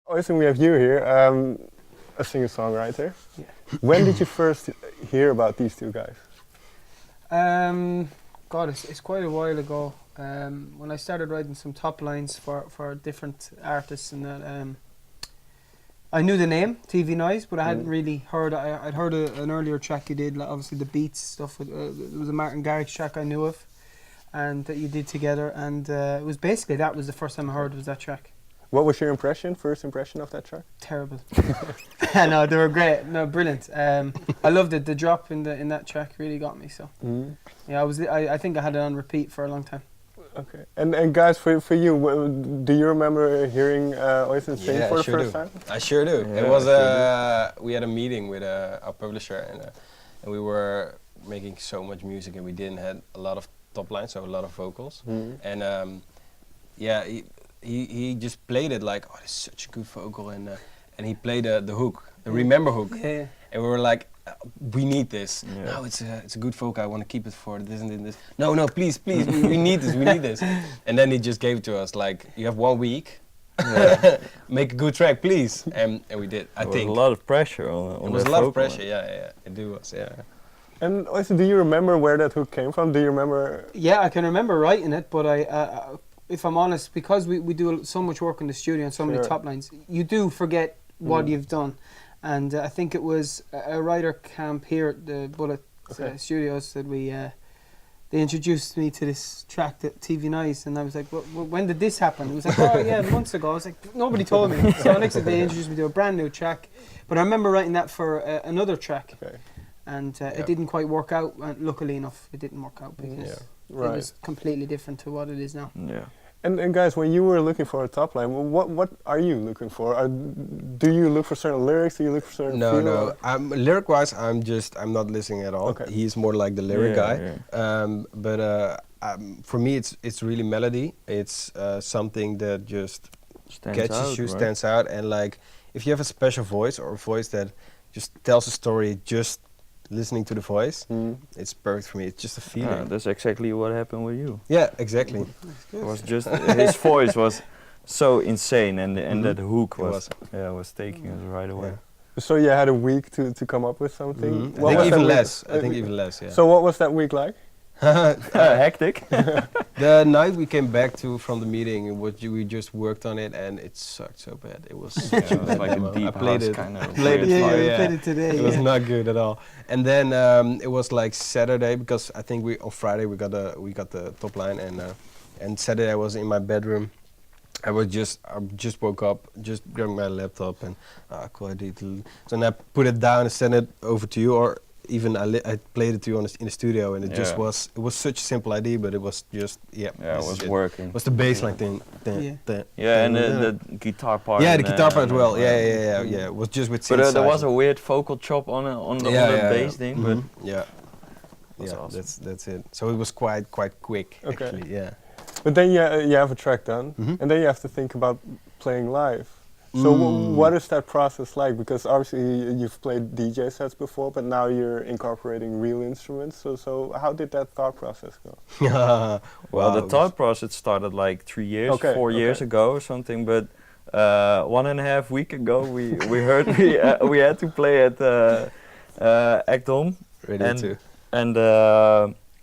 Oisín, we have you here, a singer-songwriter. Yeah. When did you first hear about these two guys? God, it's quite a while ago. When I started writing some top lines for different artists, and that, I knew the name TV Noise, but I hadn't really heard. I'd heard an earlier track you did, like obviously the beats stuff. There was a Martin Garrix track I knew of, and that you did together, and it was basically that was the first time I heard was that track. What was your first impression of that track? Terrible. No, they were great. No, brilliant. I loved it. The drop in that track really got me. So yeah, I think I had it on repeat for a long time. Okay. And guys, for you, do you remember hearing Oisín sing for the first time? I sure do. Yeah, it was we had a meeting with our publisher, and we were making so much music, and we didn't have a lot of top lines, so a lot of vocals, and yeah. He just played it like, oh, it's such a good vocal, and he played the hook, the remember hook, and we were like, we need this. Yeah. No, it's a good vocal. I want to keep it for this and this. No, please, we need this, we need this. And then he just gave it to us like, you have 1 week, make a good track, please. And we did. I think there was a lot of pressure on it was that a lot vocal. of pressure. Yeah, it was. Yeah. And Oisín, do you remember where that hook came from? Do you remember? Yeah, I can remember writing it, but if I'm honest, because we do so much work in the studio and so many top lines, you do forget what you've done. And I think it was a writer camp here at the Bullet Studios that they introduced me to this track, that TV Noise, and I was like, when did this happen? It was like, oh yeah, months ago. I was like, nobody told me. So next day they introduced me to a brand new track. But I remember writing that for another track. Okay. And it didn't quite work out. Luckily enough, it didn't work out because it was completely different to what it is now. Yeah. And guys, when you were looking for a top line, what are you looking for? Do you look for certain lyrics? Do you look for certain feel? No. Lyric-wise, I'm not listening at all. Okay. He's more like the lyric guy. Yeah. But for me, it's really melody. It's something that just catches you, stands out, and like if you have a special voice or a voice that just tells a story, just listening to the voice, it's perfect for me. It's just a feeling. Yeah, that's exactly what happened with you. Yeah, exactly. It was just his voice was so insane, and that hook was taking us right away. Yeah. So you had a week to come up with something. I think even less. I think even less. Yeah. So what was that week like? Hectic. The night we came back from the meeting, we just worked on it, and it sucked so bad. It was such a bad like a demo. deep I played house it. kind of. Played it. Played it today. It was not good at all. And then it was like Saturday, because I think on Friday we got the top line, and Saturday I was in my bedroom. I just woke up, just grabbed my laptop, and cool idea. So then I put it down and sent it over to you, or even I played it to you in the studio, and it was such a simple idea, but it was just it was working. It was the bassline thing. And the guitar part. Yeah, the guitar part as well. Yeah. It was just with synthesizer. But there was a weird vocal chop on the bass thing. But that's it. So it was quite quick actually. Yeah. But then you have a track done, and then you have to think about playing live. So what is that process like? Because obviously you've played DJ sets before, but now you're incorporating real instruments. So how did that thought process go? Well, the thought process started like 3 years, 4 years ago or something. But 1.5 weeks ago, we heard we had to play at Acton. And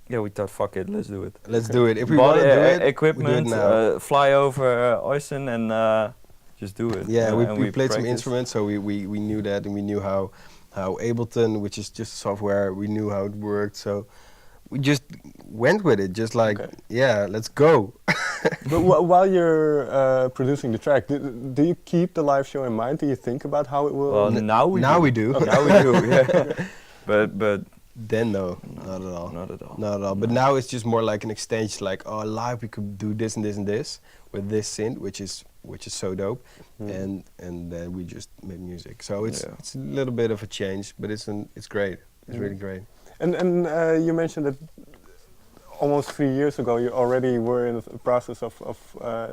we thought, fuck it, let's do it. Let's do it. If we want to do it, equipment, we do it now. fly over Oisín and just do it. Yeah, we played some instruments, so we knew that, and we knew how Ableton, which is just software, we knew how it worked. So we just went with it, just like, let's go. But while you're producing the track, do you keep the live show in mind? Do you think about how it will? Well, now we do. Okay. Now we do. Yeah. But then no, not at all. But now it's just more like an exchange, like, oh, live we could do this and this and this with this synth, which is so dope, and then we just make music. So it's a little bit of a change, but it's great. It's really great. And you mentioned that almost 3 years ago you already were in the process of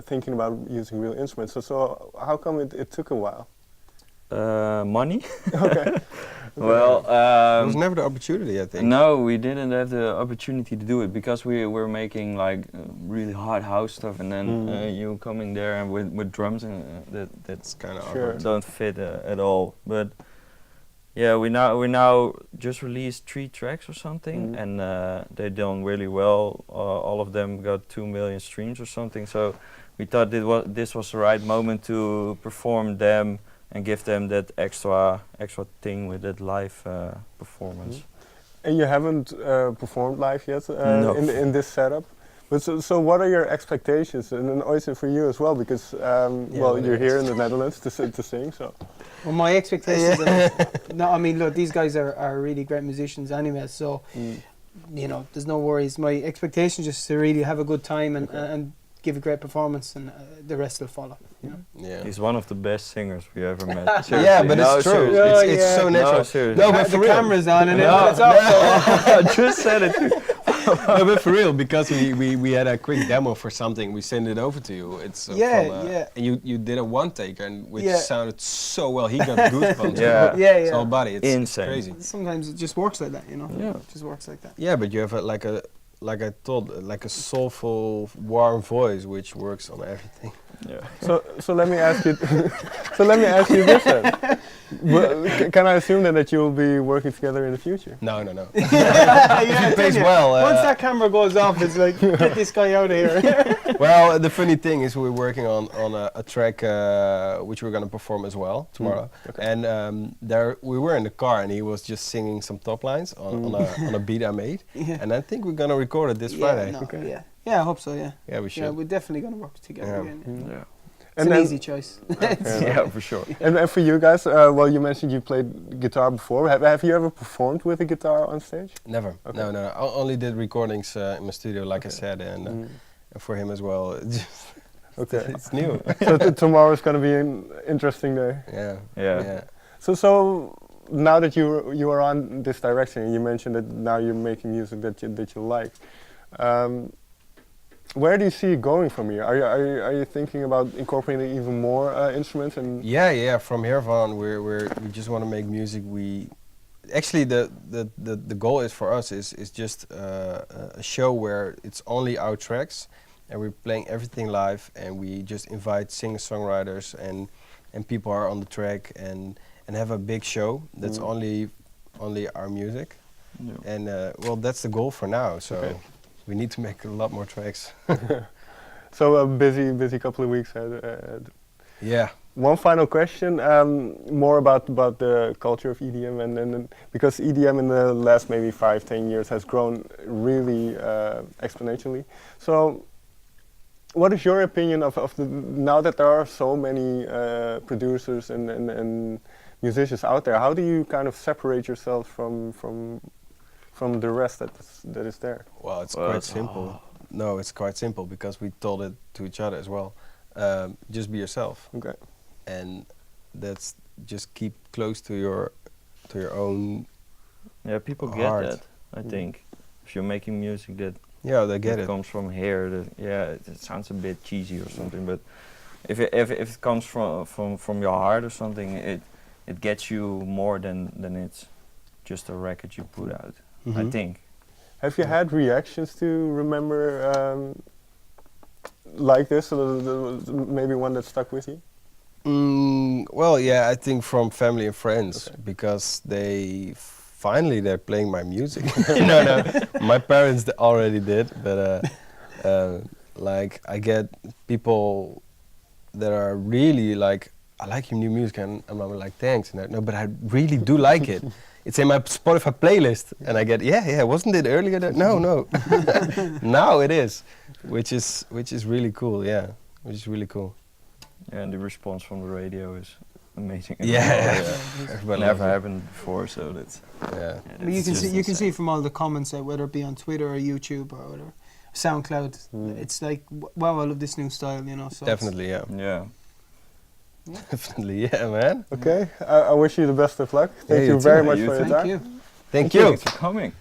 thinking about using real instruments. So how come it took a while? Money. Okay. Well, it was never the opportunity, I think. No, we didn't have the opportunity to do it because we were making like really hard house stuff, and then you coming there and with drums, and that's kind of awkward. Don't fit at all. But yeah, we now just released 3 tracks or something, and they done really well. All of them got 2 million streams or something. So we thought this was the right moment to perform them and give them that extra thing with that live performance. And you haven't performed live yet No. in this setup. But so what are your expectations, and then Oisín for you as well, because well, you're here in the Netherlands to sing, so. Well, my expectations are, no, I mean, look, these guys are really great musicians anyway, so, you know, there's no worries. My expectation is just to really have a good time and give a great performance, and the rest will follow. You know? Yeah. He's one of the best singers we ever met. Yeah, but it's true. Seriously. It's so natural. No, seriously. No, but for the real. camera's on and No. it's off. So. I just said it. No, but for real, because we had a quick demo for something, we sent it over to you. It's and you did a one take, and which sounded so well. He got goosebumps. His whole body. It's insane. Crazy. Sometimes it just works like that, you know. Yeah, it just works like that. Yeah, but you have like I thought, like a soulful, warm voice, which works on everything. Yeah. So let me ask you. So let me ask you this then. Can I assume then that you will be working together in the future? No. Yeah, It plays well. Once that camera goes off, it's like, get this guy out of here. Well, the funny thing is we're working on a track which we're gonna perform as well tomorrow. Okay. And there we were in the car, and he was just singing some top lines on a beat I made. Yeah. And I think we're gonna record it this Friday. No, yeah, I hope so. Yeah. Yeah, we should. Yeah, we're definitely gonna work together again. Yeah. It's an easy choice. Yeah, for sure. And for you guys, well, you mentioned you played guitar before. Have you ever performed with a guitar on stage? Never. Okay. No. I only did recordings in my studio, like I said, and for him as well. Okay. It's new. So tomorrow is going to be an interesting day. Yeah. So now that you are on this direction, and you mentioned that now you're making music that you like. Where do you see it going from here? Are you thinking about incorporating even more instruments and? Yeah. From here on, we just want to make music. Actually the goal is for us is just a show where it's only our tracks, and we're playing everything live, and we just invite singer-songwriters and people are on the track and have a big show that's only our music. Yeah. And well, that's the goal for now. So. Okay. We need to make a lot more tracks. So a busy couple of weeks ahead. Yeah. One final question, more about the culture of EDM, and because EDM in the last maybe 5-10 years has grown really exponentially. So, what is your opinion of now that there are so many producers and musicians out there? How do you kind of separate yourself from the rest that is there? Well, it's quite simple. No, it's quite simple because we told it to each other as well. Just be yourself. Okay. And that's just keep close to your own. Yeah, people heart. get that. I think if you're making music that they get it. Comes from here. It sounds a bit cheesy or something, but if it comes from your heart or something, it gets you more than it's just a record you put out. I think. Have you had reactions to remember like this, maybe one that stuck with you? Well, yeah, I think from family and friends, because they're playing my music. No, my parents already did, but like I get people that are really like, I like your new music, and I'm like, thanks. And no, but I really do like it. It's in my Spotify playlist, and I get, wasn't it earlier? No. Now it is, which is really cool. Which is really cool. Yeah, and the response from the radio is amazing. Never happened before, so that's. You can see from all the comments, whether it be on Twitter or YouTube or whatever, SoundCloud. It's like, wow, I love this new style, you know. So definitely, yeah. Definitely, man. Okay, I wish you the best of luck. Thank you very much for your time. Thank you. Thanks for coming.